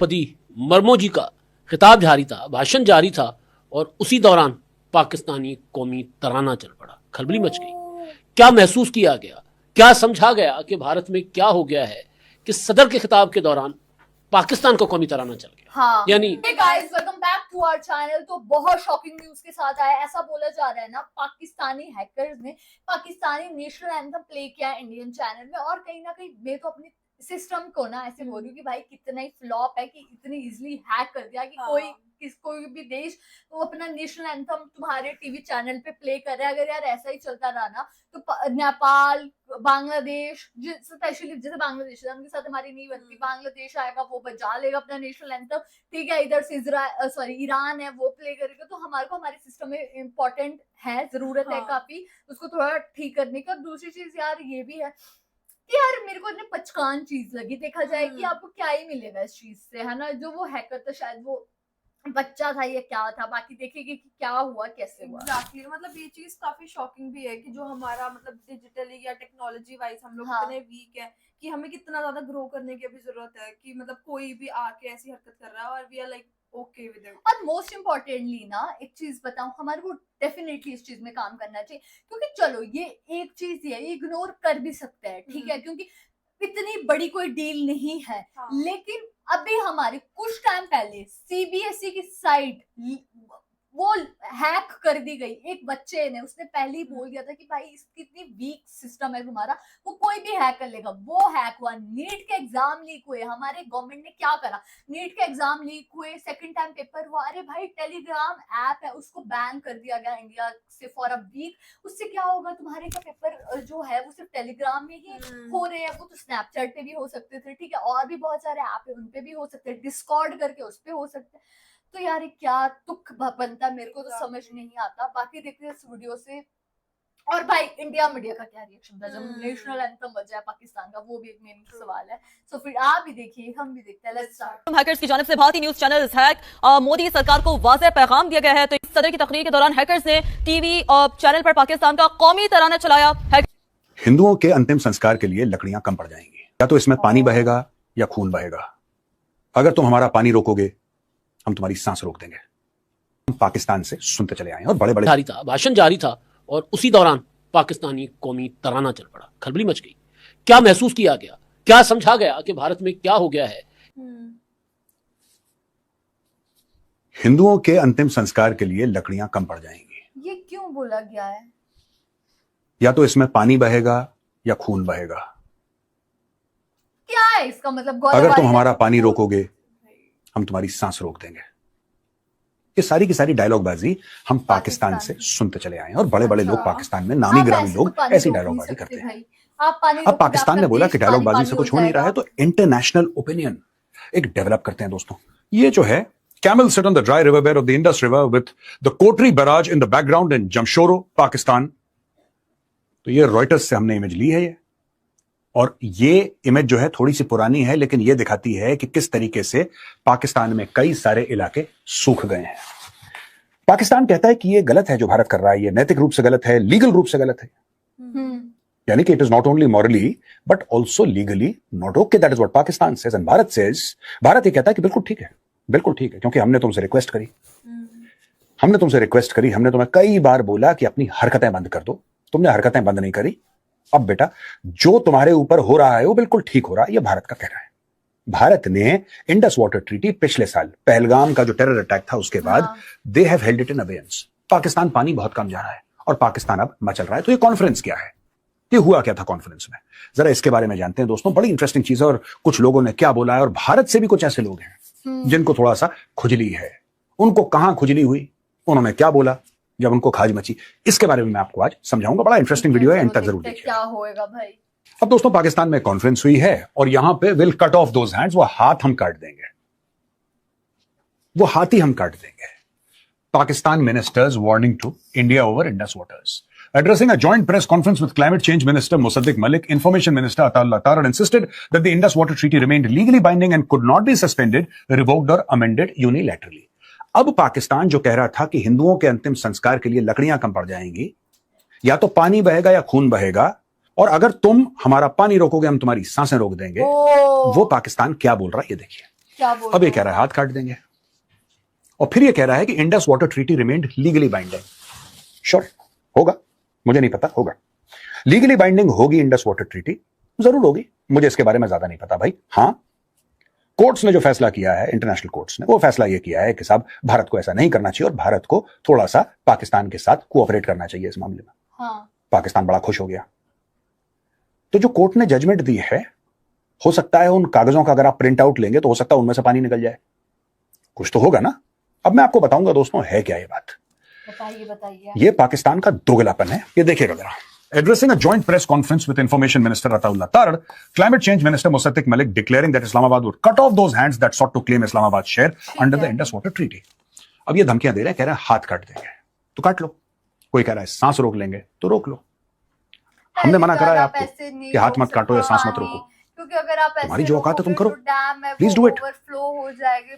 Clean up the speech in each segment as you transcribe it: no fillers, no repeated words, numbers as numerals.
राष्ट्रपति मर्मो जी का खिताब जारी था, भाषण जारी था और उसी दौरान पाकिस्तानी कौमी तराना चल पड़ा, खलबली मच गई। क्या महसूस किया गया, क्या समझा गया कि भारत में क्या हो गया है कि सदर के खिताब के दौरान पाकिस्तान का कौमी तराना चल गया। हाँ, यानी guys welcome back to our channel. तो बहुत शॉकिंग न्यूज के साथ आया। ऐसा बोला जा रहा है ना, पाकिस्तानी हैकर्स ने पाकिस्तानी नेशनल एंथम प्ले किया इंडियन चैनल में, और कहीं ना कहीं मैं तो अपने सिस्टम को ना ऐसे बोल रही हूँ कि भाई कितना ही फ्लॉप है कि इतनी इजीली हैक कर दिया कि कोई भी देश वो अपना नेशनल एंथम तुम्हारे टीवी चैनल पे प्ले कर रहा है। अगर यार ऐसा ही चलता रहा ना तो नेपाल, बांग्लादेश, स्पेशली जैसे बांग्लादेश उनके साथ हमारी नहीं बनती, बांग्लादेश आएगा वो बजा लेगा अपना नेशनल एंथम, ठीक है, इधर से ईरान है वो प्ले करेगा, तो हमारे को हमारे सिस्टम में इम्पोर्टेंट है, जरूरत है काफी उसको थोड़ा ठीक करने का। दूसरी चीज यार ये भी है कि यार मेरे को इतनी पचकान चीज लगी, देखा जाए कि आपको क्या ही मिलेगा इस चीज से, है ना। जो वो हैकर था शायद वो बच्चा था या क्या था, बाकी देखेंगे कि क्या हुआ कैसे हुआ। एग्जैक्टली मतलब ये चीज काफी शॉकिंग भी है कि जो हमारा मतलब डिजिटली या टेक्नोलॉजी वाइज हम लोग इतने वीक है कि हमें कितना ज्यादा ग्रो करने की अभी जरूरत है कि मतलब कोई भी आके ऐसी हरकत कर रहा है और we are like okay with it. और मोस्ट इम्पोर्टेंटली ना एक चीज बताऊं, हमारे को डेफिनेटली इस चीज में काम करना चाहिए, क्योंकि चलो ये एक चीज है, इग्नोर कर भी सकते हैं, ठीक है, क्योंकि इतनी बड़ी कोई डील नहीं है। लेकिन अभी हमारे कुछ टाइम पहले सीबीएसई की साइट वो हैक कर दी गई। एक बच्चे ने, उसने पहले ही बोल दिया था कि भाई इसकी इतनी वीक सिस्टम है तुम्हारा, वो कोई भी हैक कर लेगा। वो हैक हुआ। नीट के एग्जाम लीक हुए, हमारे गवर्नमेंट ने क्या करा, नीट के एग्जाम लीक हुए, सेकंड टाइम पेपर हुआ, अरे भाई टेलीग्राम ऐप है उसको बैन कर दिया गया इंडिया से फॉर अ वीक। उससे क्या होगा, तुम्हारे का पेपर जो है वो सिर्फ टेलीग्राम में ही हो रहे हैं, वो तो स्नैपचैट पे भी हो सकते थे, ठीक है, और भी बहुत सारे ऐप है उन पे भी हो सकते हैं, डिस्कॉर्ड करके उस पे हो सकते हैं। तो यार क्या तुक बनता, मेरे को तो समझ नहीं आता। बाकी देखते हैं इस वीडियो से। और भाई इंडिया मीडिया का क्या रिएक्शन था जब नेशनल एंथम बजा है पाकिस्तान का, वो भी एक मेन सवाल है। सो फिर आप भी देखिए, हम भी देखते हैं। Let's start. हैकर्स की जानिब से भारतीय न्यूज चैनल हैक, मोदी सरकार को वाज़ेह पैगाम दिया गया है। तो इस सदर की तकरीर के दौरान हैकर्स ने टीवी और चैनल पर पाकिस्तान का कौमी तराना चलाया। हिंदुओं के अंतिम संस्कार के लिए लकड़ियां कम पड़ जाएंगी, या तो इसमें पानी बहेगा या खून बहेगा। अगर तुम हमारा पानी रोकोगे हम तुम्हारी सांस रोक देंगे। हम पाकिस्तान से सुनते चले आए और बड़े बड़े जारी था, भाषण जारी था और उसी दौरान पाकिस्तानी कौमी तराना चल पड़ा, खलबली मच गई। क्या महसूस किया गया, क्या समझा गया कि भारत में क्या हो गया है। हिंदुओं के अंतिम संस्कार के लिए लकड़ियां कम पड़ जाएंगी। ये क्यों बोला गया है? या तो इसमें पानी बहेगा या खून बहेगा। क्या है इसका मतलब? अगर तुम हमारा पानी रोकोगे हम तुम्हारी सांस रोक देंगे। ये सारी की सारी डायलॉग बाजी हम पाकिस्तान से सुनते चले आए हैं और बड़े बड़े लोग पाकिस्तान में नामी ग्रामी लोग ऐसी डायलॉग बाजी करते हैं। अब पाकिस्तान ने बोला कि डायलॉग बाजी से कुछ हो नहीं रहा है, तो इंटरनेशनल ओपिनियन एक डेवलप करते हैं दोस्तों। ये जो है, Camels sit on the dry riverbed of the Indus River with the Kotri Barrage in the background in Jamshoro, Pakistan. तो ये रॉयटर्स से हमने इमेज ली है ये, और ये इमेज जो है थोड़ी सी पुरानी है, लेकिन ये दिखाती है कि किस तरीके से पाकिस्तान में कई सारे इलाके सूख गए हैं। पाकिस्तान कहता है कि ये गलत है जो भारत कर रहा है, ये नैतिक रूप से गलत है, लीगल रूप से गलत है, यानी कि it is not only morally but also legally not okay. That is what Pakistan says and Bharat says, Bharat ये कहता है कि बिल्कुल ठीक है, बिल्कुल ठीक है, क्योंकि हमने तुमसे रिक्वेस्ट करी, हमने तुम्हें कई बार बोला कि अपनी हरकतें बंद कर दो, तुमने हरकतें बंद नहीं करी। अब बेटा जो तुम्हारे ऊपर हो रहा है वो बिल्कुल ठीक हो रहा है, ये भारत का कहना है। भारत ने इंडस वाटर ट्रीटी पिछले साल पहलगाम का जो टेरर अटैक था उसके बाद they have held it in abeyance. Pakistan पानी बहुत कम जा रहा है और पाकिस्तान अब मचल रहा है। तो ये कॉन्फ्रेंस क्या है, ये हुआ क्या था कॉन्फ्रेंस में, जरा इसके बारे में जानते हैं दोस्तों। बड़ी इंटरेस्टिंग चीज है और कुछ लोगों ने क्या बोला है, और भारत से भी कुछ ऐसे लोग हैं जिनको थोड़ा सा खुजली है। उनको कहां खुजली हुई, उन्होंने क्या बोला जब उनको खाज मची, इसके बारे में मैं आपको आज समझाऊंगा। बड़ा इंटरेस्टिंग वीडियो है, एंड तक जरूर देखिए। क्या होएगा भाई। अब दोस्तों पाकिस्तान में कॉन्फ्रेंस हुई है और यहां पे will cut off those hands, वो हाथ हम काट देंगे, वो हाथ ही हम काट देंगे। Pakistan ministers warning to India over Indus waters. Addressing a joint press conference with Climate Change Minister Musaddiq Malik, Information Minister Ataullah Tarar insisted that the Indus Water Treaty remained legally binding and could not be suspended, revoked or amended unilaterally. अब पाकिस्तान जो कह रहा था कि हिंदुओं के अंतिम संस्कार के लिए लकड़ियां कम पड़ जाएंगी, या तो पानी बहेगा या खून बहेगा, और अगर तुम हमारा पानी रोकोगे हम तुम्हारी सांसें रोक देंगे। वो पाकिस्तान क्या बोल रहा है ये देखिए। क्या बोल अब ये रहे कह रहा है हाथ काट देंगे, और फिर ये कह रहा है कि Indus water treaty remained legally binding. Sure होगा, मुझे नहीं पता, होगा लीगली बाइंडिंग होगी इंडस वाटर ट्रीटी, जरूर होगी, मुझे इसके बारे में ज्यादा नहीं पता भाई। हां, कोर्ट्स ने जो फैसला किया है, इंटरनेशनल कोर्ट्स ने वो फैसला ये किया है कि साहब भारत को ऐसा नहीं करना चाहिए और भारत को थोड़ा सा पाकिस्तान के साथ कोऑपरेट करना चाहिए इस मामले में। हाँ। पाकिस्तान बड़ा खुश हो गया। तो जो कोर्ट ने जजमेंट दी है, हो सकता है उन कागजों का अगर आप प्रिंट आउट लेंगे तो हो सकता है उनमें से पानी निकल जाए, कुछ तो होगा ना। अब मैं आपको बताऊंगा दोस्तों है क्या ये बात। बताइए बताइए। ये पाकिस्तान का दोगलापन है, ये देखिएगा जरा। Addressing a joint press conference with Information Minister Ataullah Tar, Climate Change Minister Musaddiq Malik declaring that Islamabad would cut off those hands that sought to claim Islamabad's share under the Indus Water Treaty. अब ये धमकियां दे रहे हैं, कह रहे हैं हाथ काट देंगे, तो काट लो। कोई कह रहा है सांस रोक लेंगे, तो रोक लो। हमने मना करा है आपको कि हाथ मत काटो या सांस मत रोको, क्योंकि अगर आप तुम्हारी जो औकात है तुम करो, please do it.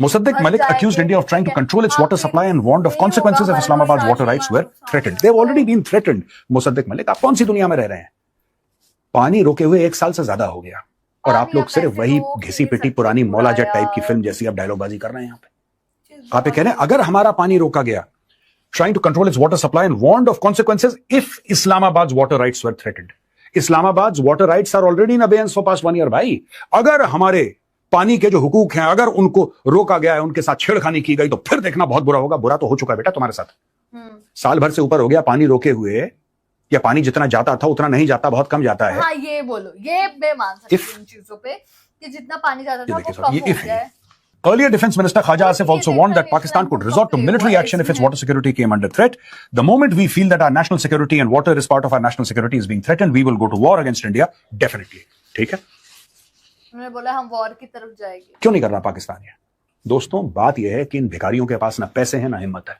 Musaddiq Malik accused India of trying to control its water supply and warned of consequences if Islamabad's water rights were threatened. They've already been threatened. Musaddiq Malik, आप कौन सी दुनिया में रह रहे हैं? पानी रोके हुए 1 साल से ज्यादा हो गया और आप लोग सिर्फ वही घिसी पिटी पुरानी मौला जट टाइप की फिल्म जैसी आप डायलॉगबाजी कर रहे हैं यहाँ पे। आप ये कह रहे हैं अगर हमारा पानी रोका गया, trying to control its water supply and warned of consequences if Islamabad's water rights were threatened. Islamabad's water rights are already in abeyance for past 1 year भाई। अगर हमारे पानी के जो हुकूक हैं अगर उनको रोका गया है, उनके साथ छेड़खानी की गई, तो फिर देखना बहुत बुरा होगा। बुरा तो हो चुका है बेटा तुम्हारे साथ, साल भर से ऊपर हो गया पानी रोके हुए, या पानी जितना जाता था उतना नहीं जाता, बहुत कम जाता है। हाँ, ये बोलो, ये मैं मान सकती हूं इन चीजों पे कि जितना पानी जाता था वो कम हो गया है। Earlier, Defense Minister Khaja Asif also warned that Pakistan could resort to military action if its water security came under threat. The moment we feel that our national security and water is part of our national security is being threatened, we will go to war against India, definitely. ठीक है? उन्होंने बोला हम war की तरफ जाएंगे। क्यों नहीं कर रहा पाकिस्तान ये? दोस्तों, बात यह है कि इन भिखारियों के पास ना पैसे हैं ना हिम्मत है,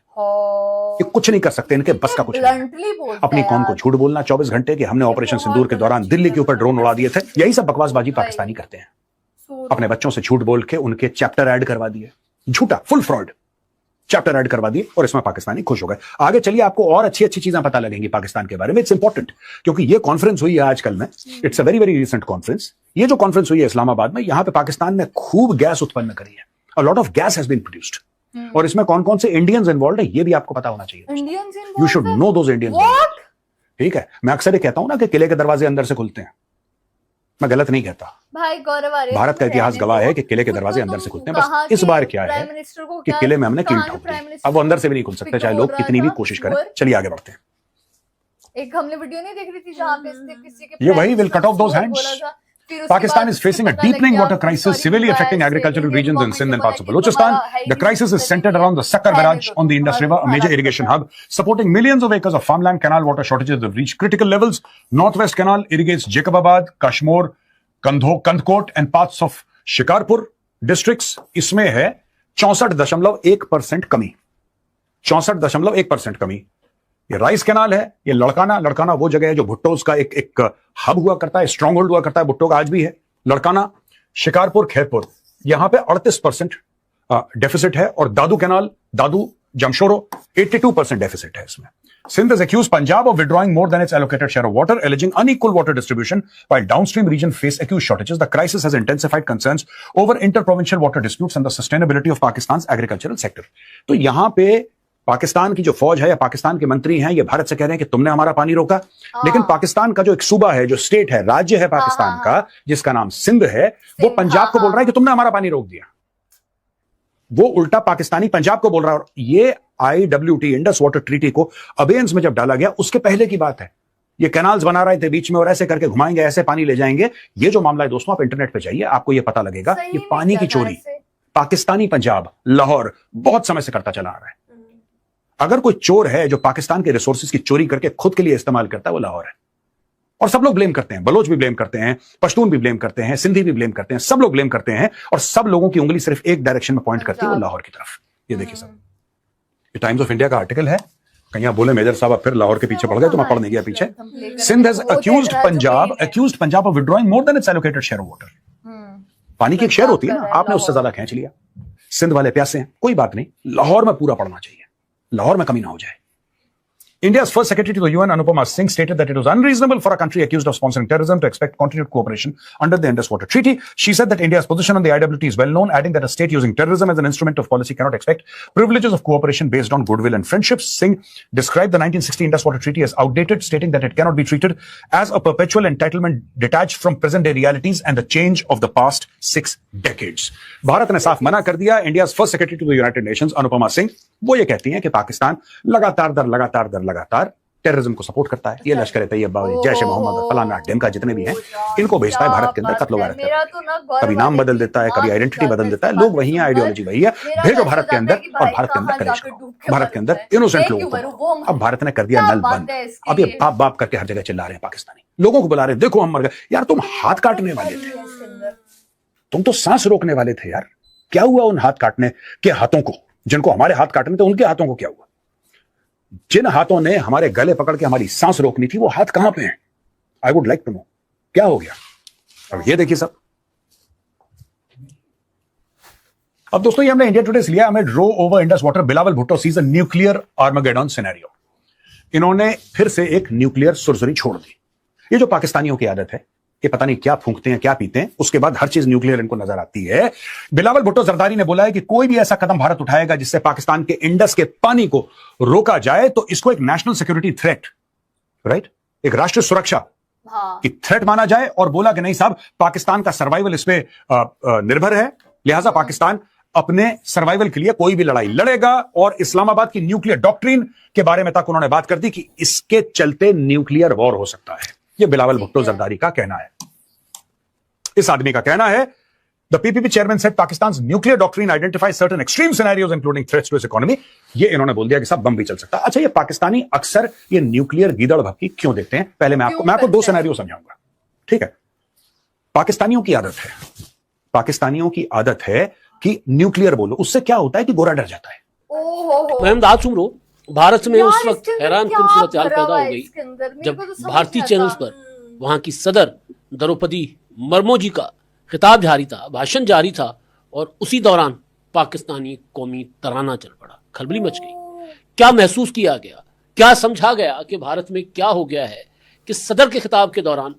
ये कुछ नहीं कर सकते, इनके बस का कुछ नहीं। अपनी कौम को झूठ बोलना 24 घंटे कि हमने ऑपरेशन सिंदूर के दौरान दिल्ली के ऊपर ड्रोन उड़ा दिए थे, यही सब बकवासबाजी पाकिस्तानी करते हैं। अपने बच्चों से झूठ बोल के उनके चैप्टर ऐड करवा दिए, झूठा फुल फ्रॉड चैप्टर ऐड करवा दिए, और इसमें पाकिस्तानी खुश हो गए। आगे चलिए, आपको और अच्छी अच्छी चीजें पता लगेंगी पाकिस्तान के बारे में। इट्स इंपॉर्टेंट, क्योंकि ये कॉन्फ्रेंस हुई है आजकल में, it's a very very recent conference. ये जो कॉन्फ्रेंस हुई है इस्लामाबाद में, यहां पे पाकिस्तान ने खूब गैस उत्पन्न करी है, a lot of gas has been produced, और इसमें कौन कौन से इंडियंस इन्वॉल्व है ये भी आपको पता होना चाहिए। You should know those Indians. ठीक है, मैं अक्सर ये कहता हूं ना कि किले के दरवाजे अंदर से खुलते हैं, मैं गलत नहीं कहता भाई। गौरव आर्य, भारत का इतिहास गवाह है कि किले के दरवाजे अंदर से खुलते हैं। बस इस बार क्या है कि किले में हमने कील ठोक दी, अब वो अंदर से भी नहीं खुल सकते, चाहे लोग कितनी भी कोशिश करें। चलिए आगे बढ़ते हैं। एक हमने वीडियो नहीं देख रही थी जहां पे किसी के ये वही will cut off those hands. Pakistan is facing a deepening water crisis severely affecting agricultural regions in Sindh and parts of Balochistan. The crisis is centered around the Sakkar Barrage on the Indus River, a major irrigation hub supporting millions of acres of farmland. Canal water shortages have reached critical levels. Northwest Canal irrigates Jacobabad, Kashmir, Kandkot and parts of Shikarpur districts. इसमें है 64.1% कमी, 64.1% कमी। ये rice canal है, ये लड़काना वो जगह है जो भुट्टो का एक हब हुआ करता है, स्ट्रॉन्ग होल्ड हुआ करता है भुट्टो का, आज भी है। लड़काना, शिकारपुर, खैरपुर, यहां पे 38% डेफिसिट है, और दादू कैनाल, दादू जमशोरो 82% डेफिसिट है इसमें। Sindh has accused Punjab of withdrawing more than its allocated share of water, alleging unequal water distribution, while downstream region face acute shortages. The crisis has intensified concerns over interprovincial water disputes and the sustainability of Pakistan's agricultural sector. तो यहां पे पाकिस्तान की जो फौज है या पाकिस्तान के मंत्री हैं, ये भारत से कह रहे हैं कि तुमने हमारा पानी रोका, लेकिन पाकिस्तान का जो एक सूबा है, जो स्टेट है, राज्य है पाकिस्तान का, जिसका नाम सिंध है, वो पंजाब को बोल रहा है कि तुमने हमारा पानी रोक दिया। वो उल्टा पाकिस्तानी पंजाब को बोल रहा है। और ये IWT, इंडस वाटर ट्रीटी को अबेयंस में जब डाला गया, उसके पहले की बात है। ये कैनाल्स बना रहे थे बीच में और ऐसे करके घुमाएंगे, ऐसे पानी ले जाएंगे। ये जो मामला है दोस्तों, आप इंटरनेट पे जाइए, आपको ये पता लगेगा। ये पानी की चोरी पाकिस्तानी पंजाब, लाहौर बहुत समय से करता चला आ रहा है। अगर कोई चोर है जो पाकिस्तान के रिसोर्सेज की चोरी करके खुद के लिए इस्तेमाल करता है, वो लाहौर है। और सब लोग ब्लेम करते हैं, बलोच भी ब्लेम करते हैं, पश्तून भी ब्लेम करते हैं, सिंधी भी ब्लेम करते हैं, सब लोग ब्लेम करते हैं, और सब लोगों की उंगली सिर्फ एक डायरेक्शन में पॉइंट करती है, वो लाहौर की तरफ। ये देखिए सब, ये टाइम्स ऑफ इंडिया का आर्टिकल है। कहीं आप बोले मेजर साहब फिर लाहौर के पीछे पड़ गए, तो मैं पढ़ नहीं गया पीछे। Sindh has accused Punjab of withdrawing more than its allocated share of water. पानी की एक शेयर होती है ना, आपने उससे ज्यादा खींच लिया। सिंध वाले प्यासे हैं, कोई बात नहीं, लाहौर में पूरा पड़ना चाहिए, लाहौर में कमी ना हो जाए। India's first secretary to the UN, Anupama Singh, stated that it was unreasonable for a country accused of sponsoring terrorism to expect continued cooperation under the Indus Water Treaty. She said that India's position on the IWT is well known, adding that a state using terrorism as an instrument of policy cannot expect privileges of cooperation based on goodwill and friendship. Singh described the 1960 Indus Water Treaty as outdated, stating that it cannot be treated as a perpetual entitlement detached from present-day realities and the change of the past 6 decades. Bharat ने साफ मना कर दिया. India's first secretary to the United Nations, Anupama Singh, वो ये कहती हैं कि पाकिस्तान लगातार टेररिज्म को सपोर्ट करता है. ये लश्कर तैयबा, जैश मोहम्मद, फलाना ढिमका जितने भी हैं, इनको भेजता है भारत के अंदर कत्ल वारत करने. कभी नाम बदल देता है, कभी आइडेंटिटी बदल देता है. लोग वही हैं, आइडियोलॉजी वही है. भेजो भारत के अंदर और भारत के अंदर कलेश करो. भारत के अंदर इनोसेंट लोगों को अब भारत ने कर दिया नल बंद. अब ये बाप बाप करके हर जगह चिल्ला रहे हैं. पाकिस्तानी लोगों को बुला रहे हैं, देखो हम मर गए. यार तुम हाथ काटने वाले थे, तुम तो सांस रोकने वाले थे यार. क्या हुआ उन हाथ काटने के हाथों को? जिनको हमारे हाथ काटने थे उनके हाथों को क्या हुआ? जिन हाथों ने हमारे गले पकड़ के हमारी सांस रोकनी थी, वो हाथ कहां पे हैं? I would like to know क्या हो गया. अब ये देखिए सब. अब दोस्तों ये हमने इंडिया टुडे से लिया. हमें row over Indus water. Bilawal Bhutto sees a nuclear armageddon scenario. इन्होंने फिर से एक न्यूक्लियर सुरसुरी छोड़ दी. ये जो पाकिस्तानियों की आदत है, ये पता नहीं क्या फूंकते हैं, क्या पीते हैं, उसके बाद हर चीज न्यूक्लियर इनको नजर आती है. बिलावल भुट्टो जरदारी ने बोला है कि कोई भी ऐसा कदम भारत उठाएगा जिससे पाकिस्तान के इंडस के पानी को रोका जाए तो इसको एक नेशनल सिक्योरिटी थ्रेट, राइट, एक राष्ट्रीय सुरक्षा की थ्रेट माना जाए. और बोला कि नहीं साहब, पाकिस्तान का सर्वाइवल इस पे निर्भर है, लिहाजा पाकिस्तान अपने सर्वाइवल के लिए कोई भी लड़ाई लड़ेगा. और इस्लामाबाद की न्यूक्लियर डॉक्ट्रिन के बारे में तक उन्होंने बात कर दी कि इसके चलते न्यूक्लियर वॉर हो सकता है. यह बिलावल भुट्टो जरदारी का कहना है. इस आदमी का कहना है, the PPP chairman said Pakistan's nuclear doctrine identifies certain extreme scenarios including threats to its economy. ये इन्होंने बोल दिया कि सब बम भी चल सकता है. अच्छा, ये पाकिस्तानी अक्सर ये न्यूक्लियर गीदड़ भक्की क्यों देखते हैं? पहले मैं आपको 2 सिनेरियो समझाऊंगा, ठीक है. पाकिस्तानियों की आदत है कि न्यूक्लियर बोलो, उससे क्या होता है कि गोरा डर जाता है. मैं सुन रो भारत में उस वक्त हैरान कुन सूरत हाल पैदा हो गई जब भारतीय चैनल्स पर वहां की सदर द्रौपदी मुर्मू जी का खिताब जारी था, भाषण जारी था, और उसी दौरान पाकिस्तानी कौमी तराना चल पड़ा. खलबली मच गई. क्या महसूस किया गया, क्या समझा गया कि भारत में क्या हो गया है कि सदर के खिताब के दौरान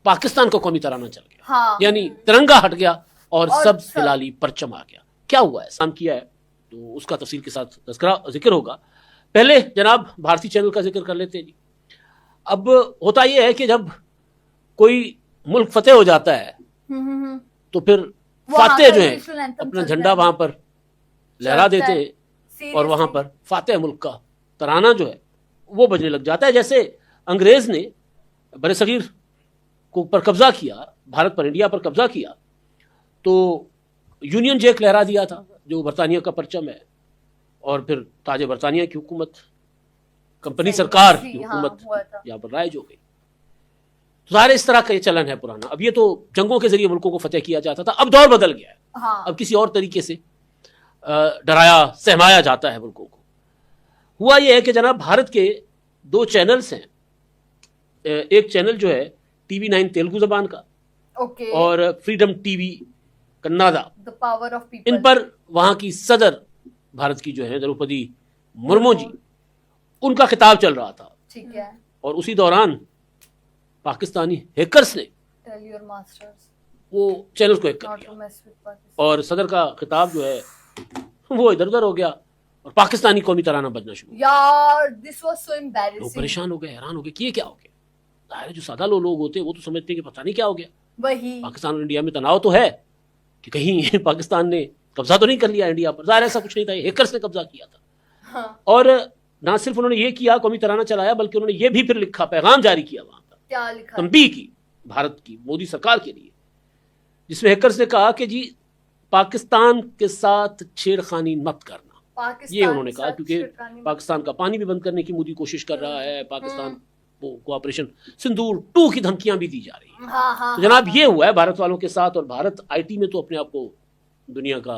पाकिस्तान का कौमी तराना चल गया. यानी तिरंगा हट गया और सब हिलाली परचम आ गया. क्या हुआ है, काम किया है, तो उसका तफसील के साथ जिक्र होगा. पहले जनाब भारतीय चैनल का जिक्र कर लेते हैं जी. अब होता यह है कि जब कोई मुल्क फतेह हो जाता है तो फिर फातेह जो है अपना झंडा वहां पर लहरा देते हैं और वहां पर फातेह मुल्क का तराना जो है वो बजने लग जाता है. जैसे अंग्रेज ने बरसगीर को पर कब्जा किया, भारत पर, इंडिया पर कब्जा किया, तो यूनियन जैक लहरा दिया था जो बरतानिया का परचम है, और फिर ताजे बरतानिया की हुकूमत, कंपनी सरकार की हुकूमत यहाँ पर राइज हो गई. तो ज़ाहिर इस तरह का ये चलन है पुराना. अब ये तो जंगों के जरिए मुल्कों को फतेह किया जाता था, अब दौर बदल गया है. अब किसी और तरीके से डराया सहमाया जाता है मुल्कों को. हुआ ये है कि जनाब भारत के 2 चैनल्स हैं. एक चैनल जो है TV9 तेलुगु जबान का, और फ्रीडम टीवी कन्नाडा. इन पर वहां की सदर भारत की जो है द्रौपदी मुर्मू जी, उनका खिताब चल रहा था. ठीक है. और उसी दौरान पाकिस्तानी हैकर्स ने वो चैनल को हैक कर दिया और सदर का खिताब जो है वो इधर उधर हो गया और पाकिस्तानी कौमी तराना बजना शुरू. यार दिस वाज सो एम्बैरेसिंग. लोग परेशान हो गए, हैरान हो गए कि ये क्या हो गया. जाहिर है जो सादा लोग होते हैं वो तो समझते हैं कि पता नहीं क्या हो गया. वही पाकिस्तान और इंडिया में तनाव तो है कि कहीं पाकिस्तान ने कब्जा तो नहीं कर लिया इंडिया पर. जाहिर ऐसा कुछ नहीं था, हैकर्स ने कब्जा किया था. और ना सिर्फ उन्होंने ये किया, कौमी तराना चलाया, बल्कि उन्होंने ये भी फिर लिखा, पैगाम जारी किया वहां पर, क्या लिखा, तंबीह की भारत की मोदी सरकार के लिए, जिसमें हैकर्स ने कहा कि जी पाकिस्तान के साथ छेड़खानी मत करना. ये उन्होंने कहा क्योंकि पाकिस्तान का पानी भी बंद करने की मोदी कोशिश कर रहा है, पाकिस्तान को ऑपरेशन सिंदूर 2 की धमकियां भी दी जा रही हैं. तो जनाब ये हुआ है भारत वालों के साथ. और भारत आईटी में तो अपने आप को दुनिया का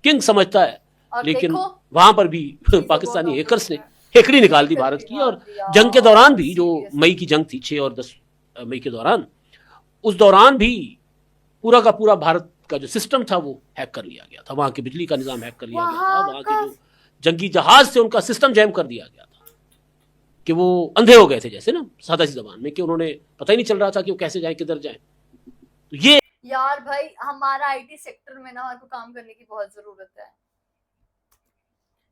किंग समझता है, लेकिन वहां पर भी पाकिस्तानी हैकर्स ने हेकड़ी निकाल दी भारत की. और जंग के दौरान भी, जो मई की जंग थी 6 और 10 मई के दौरान, उस दौरान भी पूरा का पूरा भारत का जो सिस्टम था वो हैक कर लिया गया था. वहां के बिजली का निजाम हैक कर लिया गया था, वहां के जो जंगी जहाज थे उनका सिस्टम जैम कर दिया गया था. कि वो अंधे हो गए थे, जैसे ना सादा सी जबान में, कि उन्होंने पता ही नहीं चल रहा था कि वो कैसे जाए, किधर जाए। तो ये यार भाई हमारा आईटी सेक्टर में ना हमारे को काम करने की बहुत जरूरत है।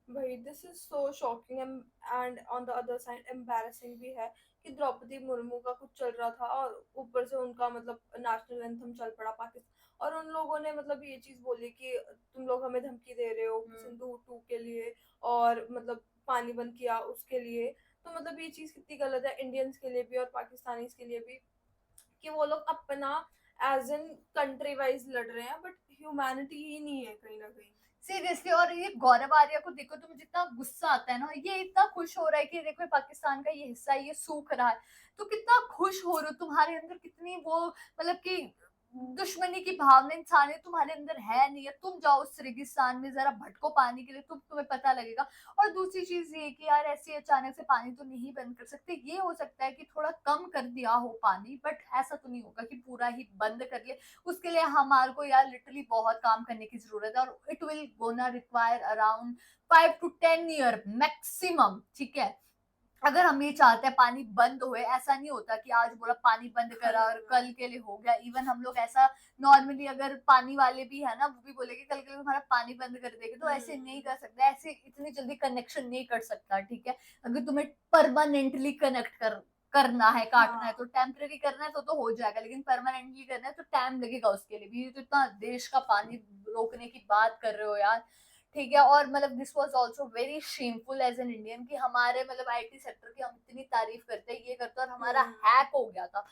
भाई this is so shocking and on the other side embarrassing भी है कि द्रौपदी मुर्मू का कुछ चल रहा था और ऊपर से उनका मतलब नेशनल एंथम चल पड़ा पाकिस्तान, और उन लोगों ने मतलब ये चीज बोली कि तुम लोग हमें धमकी दे रहे हो सिंधु 2 के लिए, और मतलब पानी बंद किया उसके लिए। तो मतलब ये चीज कितनी गलत है इंडियंस के लिए भी और पाकिस्तानीज के लिए भी, कि वो लोग अपना एज इन कंट्री वाइज लड़ रहे हैं बट ह्यूमैनिटी ही नहीं है कहीं ना कहीं। सीरियसली। और ये गौरव आर्या को देखो, तुम्हें जितना गुस्सा आता है ना, ये इतना खुश हो रहा है कि देखो पाकिस्तान का ये हिस्सा है, ये सूख रहा है, तो कितना खुश हो रहे हो, तुम्हारे अंदर कितनी वो मतलब कि दुश्मनी की भावना इंसानियत तुम्हारे अंदर है नहीं है। तुम जाओ उस रेगिस्तान में जरा भटको पानी के लिए, तुम्हें पता लगेगा। और दूसरी चीज ये कि यार ऐसे अचानक से पानी तो नहीं बंद कर सकते, ये हो सकता है कि थोड़ा कम कर दिया हो पानी, बट ऐसा तो नहीं होगा कि पूरा ही बंद कर ले। उसके लिए हमारे को यार लिटरली बहुत काम करने की जरूरत है, और it will gonna require around 5 to 10 year maximum, ठीक है। अगर हम ये चाहते हैं पानी बंद होए, ऐसा नहीं होता कि आज बोला पानी बंद करा और कल के लिए हो गया। इवन हम लोग ऐसा नॉर्मली अगर पानी वाले भी है ना, वो भी बोलेंगे कल के लिए हमारा पानी बंद कर देंगे, तो ऐसे नहीं कर सकते, ऐसे इतनी जल्दी कनेक्शन नहीं कर सकता, ठीक है। अगर तुम्हें परमानेंटली कनेक्ट करना है, काटना है, तो टेम्पररी करना है तो हो जाएगा, लेकिन परमानेंटली करना है तो टाइम लगेगा उसके लिए भी। तो इतना देश का पानी रोकने की बात कर रहे हो यार, ठीक है। और मतलब this was also very shameful as an Indian कि हमारे मतलब आईटी सेक्टर की हम इतनी तारीफ करते हैं, ये करते हैं, और हमारा हैक हो गया था।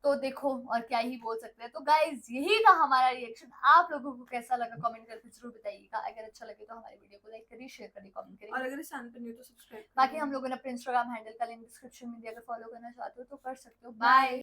तो देखो और क्या ही बोल सकते हैं। तो गाइज यही था हमारा रिएक्शन। आप लोगों को कैसा लगा कमेंट करके जरूर बताइएगा। अगर अच्छा लगे तो हमारी वीडियो को लाइक करिए, शेयर करिए, कमेंट करिए, और अगर इस चैनल पे न्यू तो सब्सक्राइब। बाकी हम लोगों ने अपने इंस्टाग्राम हैंडल का लिंक डिस्क्रिप्शन में दिया, अगर फॉलो करना चाहते हो तो कर सकते हो। बाय।